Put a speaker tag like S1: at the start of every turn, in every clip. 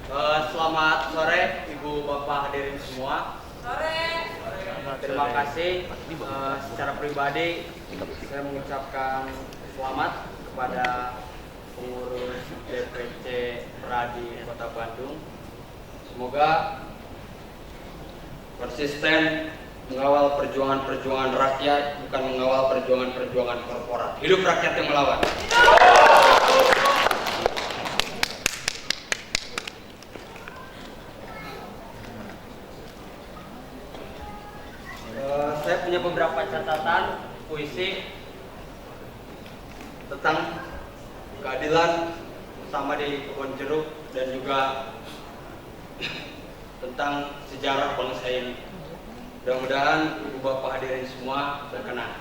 S1: Selamat sore Ibu Bapak hadirin semua.
S2: Sore.
S1: Terima kasih. Secara pribadi saya mengucapkan selamat kepada pengurus DPC Pradi Kota Bandung. Semoga konsisten mengawal perjuangan-perjuangan rakyat, bukan mengawal perjuangan-perjuangan korporat. Hidup rakyat yang melawan. Saya punya beberapa catatan puisi tentang keadilan sama di Kebon Jeruk dan juga tentang sejarah bangsa ini. Mudah-mudahan Ibu Bapak hadirin semua berkenan.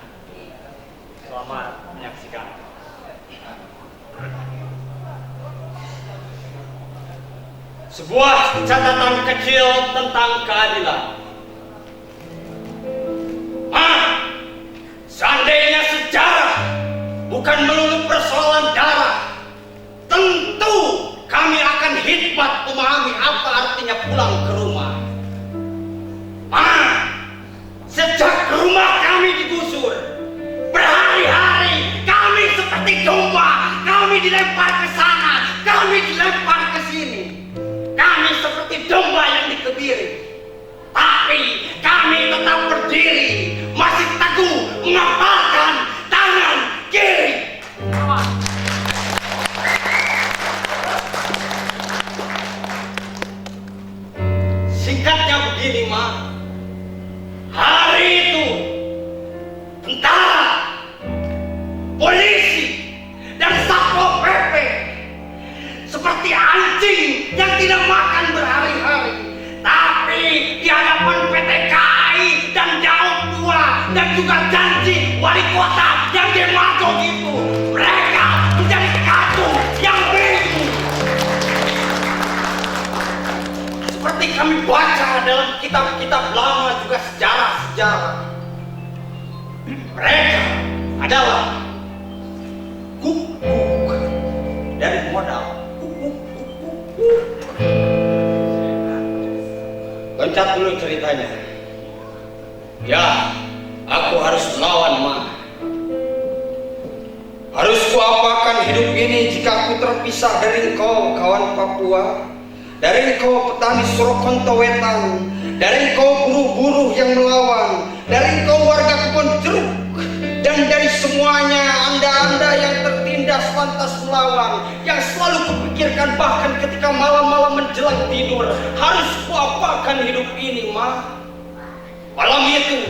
S1: Selamat menyaksikan. Sebuah catatan kecil tentang keadilan. Seandainya sejarah bukan melulu persoalan darah, tentu kami akan hikmat memahami apa artinya pulang ke rumah. Sejak rumah kami digusur, berhari-hari kami seperti domba, kami dilempar ke sana, kami dilempar ke sini. Kami seperti domba yang dikebiri, tapi kami tetap berdiri, masih teguh mengapalkan tangan kiri. Singkatnya begini, Ma. Hari itu tentara, polisi, dan Satpol PP seperti anjing yang tidak makan berhari-hari, tapi di hadapan PT KAI dan Daud 2 dan juga janji wali kota yang demagog itu, mereka menjadi kacung yang bingung. Seperti kami baca dalam kitab-kitab lama juga sejarah-sejarah, mereka adalah kukuk dari modal. Loncat dulu ceritanya. Ya, aku harus melawan, Ma. Harus kuapakan hidup ini jika aku terpisah dari engkau, kawan Papua, dari engkau petani Surakonta Wetan, dari engkau buruh-buruh yang melawan, dari engkau warga Kebon Jeruk, dan dari semuanya anda-anda yang tertindas lantas melawan, yang selalu kupikirkan bahkan ketika malam-malam menjelang tidur, harus kuapakan hidup ini, Ma. Malam itu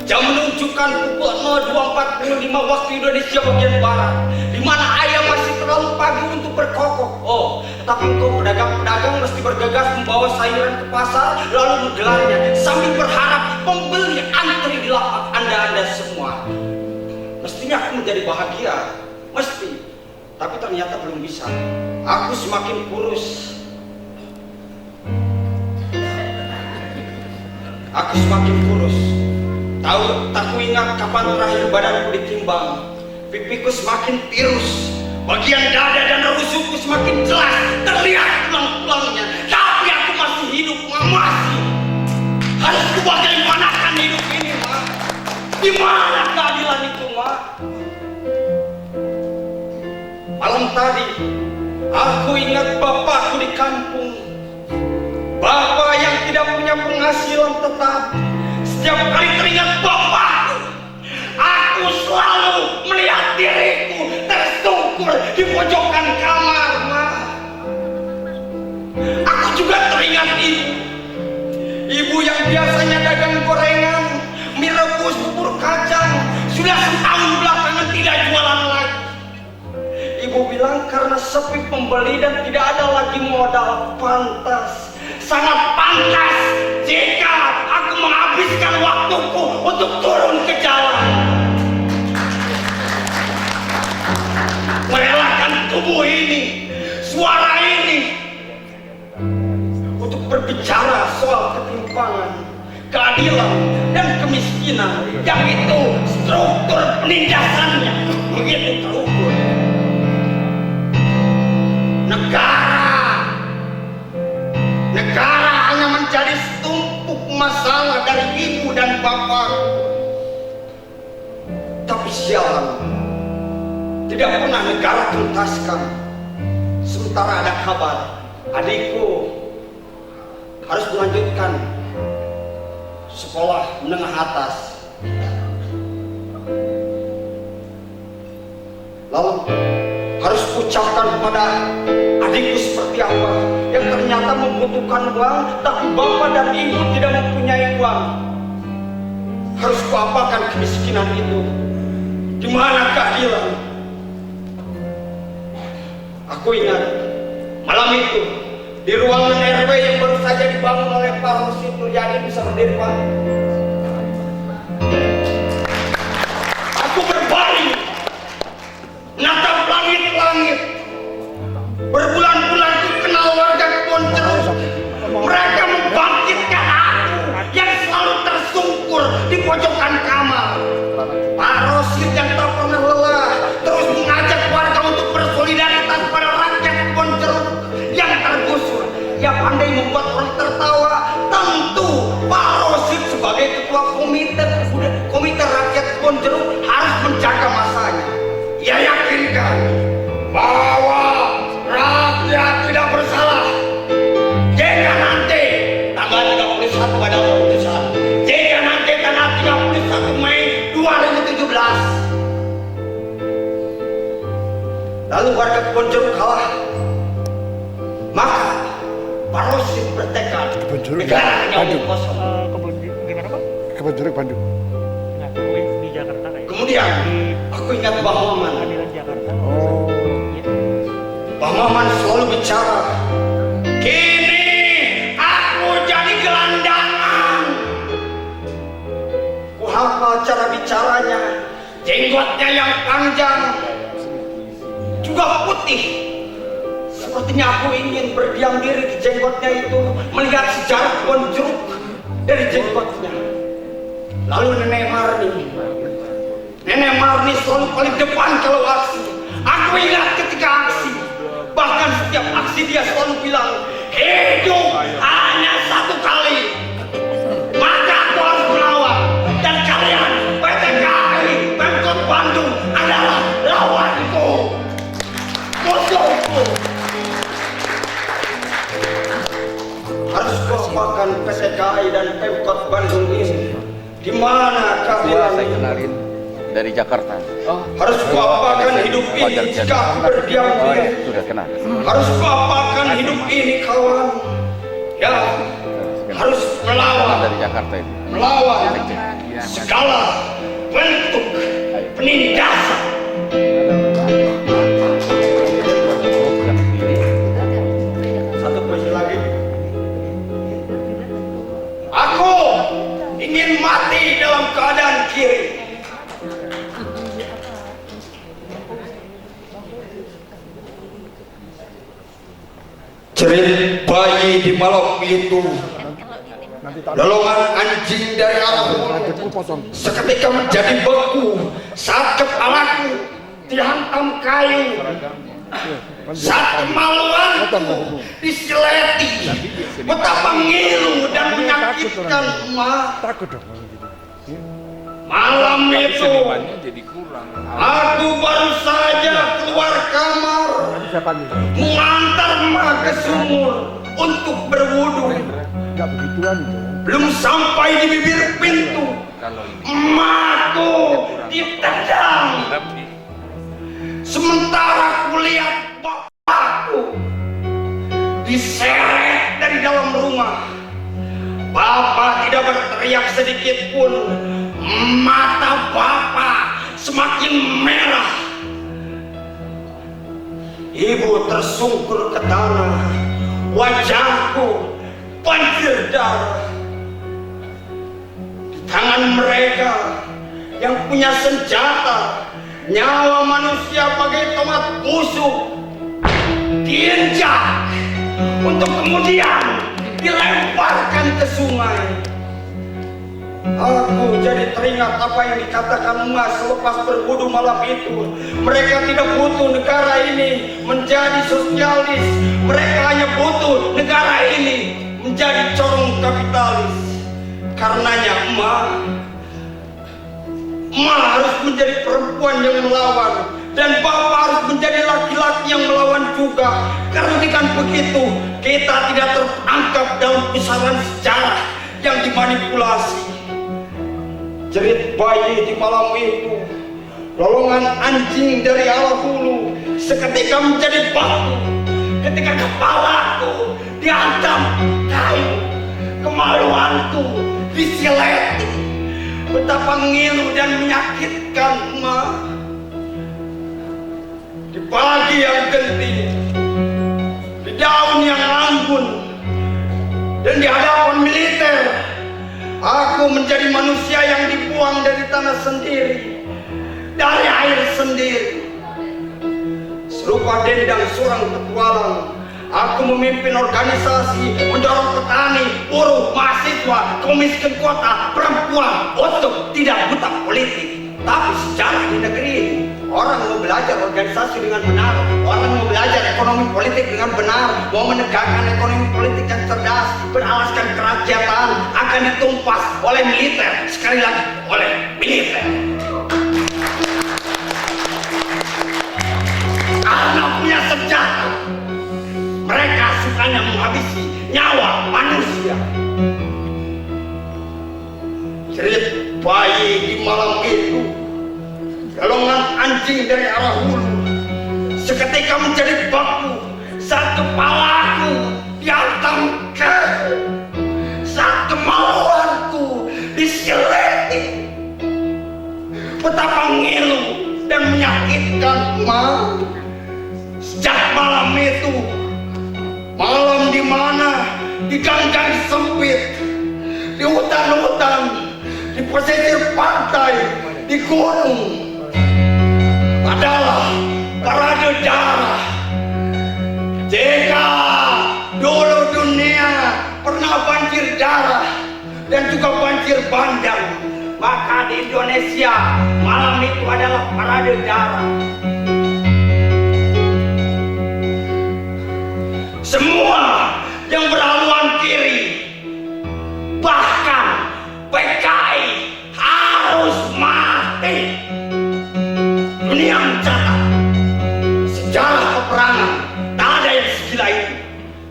S1: jam menunjukkan pukul 02.45 waktu Indonesia bagian barat, di mana ayam masih terlalu pagi untuk berkokok. Tetapi engkau pedagang-pedagang mesti bergegas membawa sayuran ke pasar lalu menggelarnya sambil berharap pembeli antri di lapak anda-anda semua. Mestinya aku menjadi bahagia, mesti, tapi ternyata belum bisa. Aku semakin kurus. Aku semakin kurus. Tak ku ingat kapan terakhir badanku ditimbang. Pipiku semakin tirus. Bagian dada dan rusukku semakin jelas terlihat tulang-tulangnya. Tapi aku masih hidup, Ma. Masih. Harus ku bagaimanakan hidup ini, Ma? Di mana keadilan itu, Ma? Malam tadi aku ingat bapakku di kampung. Bapak yang tidak punya penghasilan tetap. Setiap kali teringat bapakku, aku selalu melihat diriku tersungkur di pojokan kamar, Ma. Aku juga teringat ibu yang biasanya dagang gorengan, mie rebus, bubur kacang, sudah setahun belakangan tidak jualan lagi. Ibu bilang karena sepi pembeli dan tidak ada lagi modal. Pantas, sangat pantas jika aku menghabiskan waktuku untuk turun ke jalan, merelakan tubuh ini, suara ini, untuk berbicara soal ketimpangan, keadilan, dan kemiskinan yang itu struktur penindasannya begitu terukur. Negara bapaku. Tapi sialan, tidak pernah negara tuntaskan. Sementara ada kabar adikku harus melanjutkan sekolah menengah atas. Lalu harus ucapkan kepada adikku seperti apa yang ternyata membutuhkan uang, tapi bapak dan ibu tidak mempunyai uang. Harus kuapakan kemiskinan itu? Di mana keadilan? Aku ingat malam itu di ruangan RW yang baru saja dibangun oleh Pak Rosid Nuryadi, bisa berdiri Pak. Aku berbaring menatap langit-langit. Berbulan-bulan ku kenal warga Kebon Jeruk. Mereka membangkitkan aku yang selalu tersungkur di pojokan kamar. Pak Rosid yang tak pernah lelah terus mengajak warga untuk bersolidaritas pada rakyat Kebon Jeruk yang tergusur. Ia pandai membuat orang tertawa. Tentu Pak Rosid sebagai ketua komite rakyat Kebon Jeruk harus menjaga masanya. Ia yakinkan bahwa rakyat tidak bersalah. Jika nanti tanggal 31 ada keputusan, jika nanti tanggal 31 Mei 2017 lalu warga Kebon Jeruk kalah, maka Pak Rosid bertekad negara hanya omong kosong.
S2: Gimana Pak?
S3: Kebon Jeruk Bandung.
S2: Nggak, di Jakarta kayak.
S1: Kemudian aku ingat Bang Maman.
S2: Pengadilan Jakarta.
S3: Oh.
S2: Iya.
S1: Bang Maman selalu bicara, kini aku jadi gelandangan. Ku hafal cara bicaranya, jenggotnya yang panjang, juga putih. Sepertinya aku ingin berdiam diri di jenggotnya itu, melihat sejarah Kebon Jeruk dari jenggotnya. Lalu Nenek Marni selalu paling depan kalau aksi. Aku ingat ketika aksi, bahkan setiap aksi dia selalu bilang, hidup hanya satu kali, maka aku harus melawan. Dan kalian PT KAI Pemkot Bandung adalah lawanku, musuhku. Harus kuapakan PT KAI dan Pemkot Bandung ini. Di mana keadilan?
S4: Saya kenalin dari Jakarta. Oh,
S1: harus kuapakan hidup ini jika aku berdiam diri.
S4: Sudah kenal.
S1: Harus kuapakan hidup ini kawan. Ya, harus melawan.
S4: Dari Jakarta ini.
S1: Melawan segala bentuk penindasan. Satu puisi lagi. Aku ingin mati dalam keadaan kiri. Jerit bayi di Malok itu, lolongan anjing dari arah seketika menjadi beku saat kepalaku dihantam kayu, saat kemaluanku disileti. Betapa ngilu dan menyakitkan emak. Malam itu aku baru saja keluar kamar mengantar emak ke sumur untuk berwudu. Belum sampai di bibir pintu, emakku ditendang. Sementara kulihat bapakku diseret dari dalam rumah. Bapak tidak berteriak sedikit pun. Mata bapak semakin merah. Ibu tersungkur ke tanah. Wajahku banjir darah. Di tangan mereka yang punya senjata, nyawa manusia bagai tomat busuk diinjak untuk kemudian dilemparkan ke sungai. Aku jadi teringat apa yang dikatakan emak selepas berwudu malam itu. Mereka tidak butuh negara ini menjadi sosialis. Mereka hanya butuh negara ini menjadi corong kapitalis. Karenanya emak, emak harus menjadi perempuan yang melawan, dan bapak harus menjadi laki-laki yang melawan juga. Karena dengan begitu kita tidak terperangkap dalam pusaran sejarah yang dimanipulasi. Jerit bayi di malam itu, lolongan anjing dari arah hulu seketika menjadi batu ketika kepalaku dihantam kayu, kemaluanku disileti. Betapa ngilu dan menyakitkan emak. Di pagi yang genting, di daun yang anggun, dan di hadapan militer, aku menjadi manusia yang dibuang dari tanah sendiri, dari air sendiri. Serupa dendang seorang petualang, aku memimpin organisasi mendorong petani, buruh, mahasiswa, kemiskin kota, perempuan untuk tidak buta politik. Tapi sejarah di negeri ini, orang mau belajar organisasi dengan benar, orang mau belajar ekonomi politik dengan benar, mau menegakkan ekonomi politik yang cerdas, beralaskan kerakyatan, akan ditumpas oleh militer, sekali lagi oleh militer. Karena punya senjata, mereka sukanya menghabisi nyawa manusia. Jerit bayi di malam itu, golongan anjing dari arah hulu seketika menjadi baku saat kepalaku dihantam kayu, saat kemaluanku disileti. Betapa ngilu dan menyakitkan emak. Sejak malam itu, malam di mana di gang-gang sempit, di hutan-hutan, di pesisir pantai, di gunung, adalah parade darah. Jika dulu dunia pernah banjir darah dan juga banjir bandang, maka di Indonesia malam itu adalah parade darah. Semua yang berhaluan kiri, bahkan PKI harus mati. Dunia mencatat sejarah peperangan tak ada yang segila itu.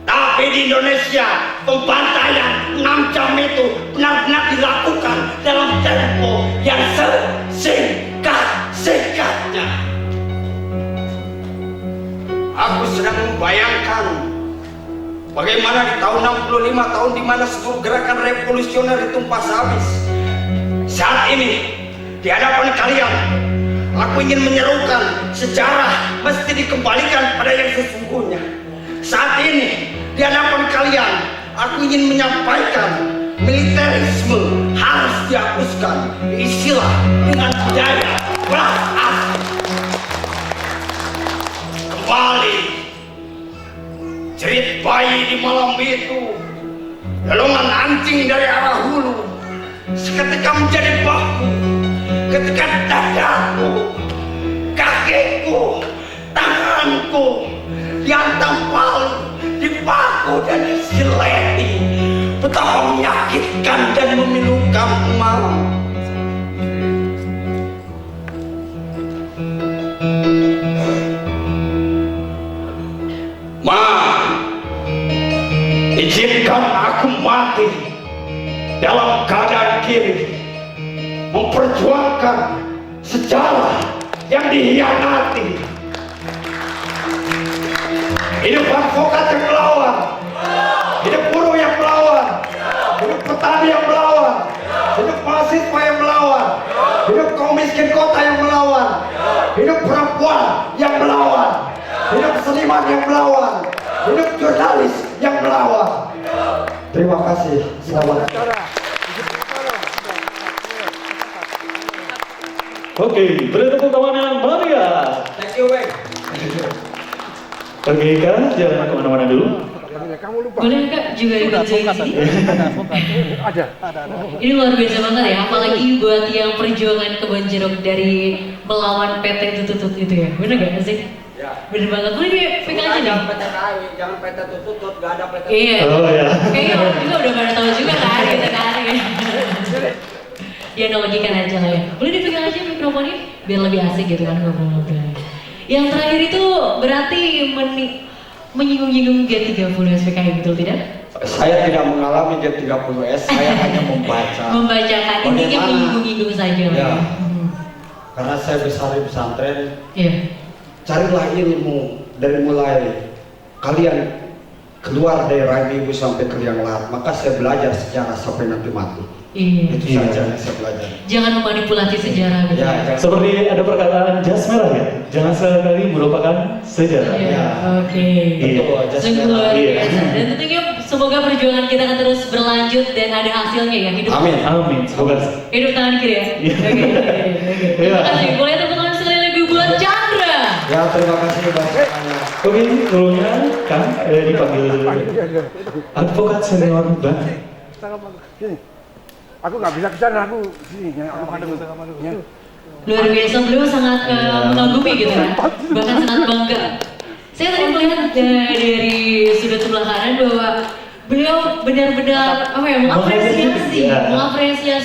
S1: Tapi di Indonesia pembantaian 6 jam itu benar-benar dilakukan dalam tempo yang sesingkat-singkatnya. Aku sedang membayangkan bagaimana di tahun 65, tahun di mana seluruh gerakan revolusioner ditumpas habis. Saat ini, di hadapan kalian, aku ingin menyerukan sejarah mesti dikembalikan pada yang sesungguhnya. Saat ini, di hadapan kalian, aku ingin menyampaikan militerisme harus dihapuskan, diisilah dengan budaya belas asih. Kembali jerit bayi di malam itu, golongan anjing dari arah hulu seketika menjadi baku ketika dadaku, kakiku, tanganku dihantam palu, dipaku dan disileti. Betapa menyakitkan dan memilukan emak. Izinkan aku mati dalam keadaan kiri, memperjuangkan sejarah yang dihianati. Hidup advokat yang melawan, hidup buruh yang melawan, hidup petani yang melawan, hidup mahasiswa yang melawan, hidup kaum miskin kota yang melawan, hidup perempuan yang melawan, hidup seniman yang melawan, hidup jurnalis yang melawan. Terima kasih. Selamat.
S3: Oke, beri tepuk tangan yang meriah.
S1: Thank you, Bang.
S3: Oke, Kak, jangan kemana-mana dulu.
S5: Boleh Kak juga ikut join sini?
S2: Ada.
S5: Ini luar biasa banget ya, apalagi buat yang perjuangan kebon jeruk dari melawan PT Tutut itu ya, bener gak sih?
S1: Ya.
S5: Bener banget, boleh dia pegang aja nih.
S1: PT KAI, jangan PT Tutut, gak ada PT.
S5: Iya.
S3: Oh ya.
S5: Kayaknya orang juga udah pada tahu juga kan, gitu kan. dianalogikan aja lah ya. Boleh dipegang aja mikrofonnya biar lebih asik gitu kan ngobrol-ngobrol. Yang terakhir itu berarti menyinggung-nyinggung G30 SPKI, betul tidak?
S1: Saya tidak mengalami G30S, saya hanya membaca.
S5: Membacakan, intinya
S1: Bagaimana?
S5: menyinggung-nyinggung saja lah
S1: Ya.
S5: ya.
S1: Karena saya besar di pesantren,
S5: Iya.
S1: carilah ilmu dari mulai kalian keluar dari rahim ibu sampai ke liang lahat. Maka saya belajar sejarah sampai nanti mati.
S5: Iya.
S1: Itu
S3: Iya.
S1: saja yang saya belajar.
S5: Jangan memanipulasi sejarah gitu.
S1: Ya, jangan.
S3: Seperti ada perkataan jas merah ya, jangan sekali merupakan sejarah.
S5: Iya.
S1: Ya.
S5: Oke.
S3: Iya.
S1: Betul, jas
S5: Sungguh
S1: merah.
S5: luar
S3: Iya.
S5: biasa. Dan tentunya semoga perjuangan kita akan terus berlanjut dan ada hasilnya ya.
S1: Amin.
S3: Amin, semoga.
S5: Hidup tangan kiri ya.
S3: Iya.
S5: Oke. Terima kasih. Boleh tepuk tangan sekali lagi buat Chandra.
S1: Ya, terima kasih banyak.
S3: Oke, dulunya kan dipanggil advokat senior Bang.
S2: Sini. Aku nggak bisa ke sana, aku sini. Aku ada ya.
S5: Luar biasa, beliau sangat mengagumi gitu kan. Bahkan sangat bangga. Saya tadi melihat dari sudut sebelah kanan bahwa beliau benar-benar apa ya mengapresiasi,
S3: Iya.
S5: mengapresiasi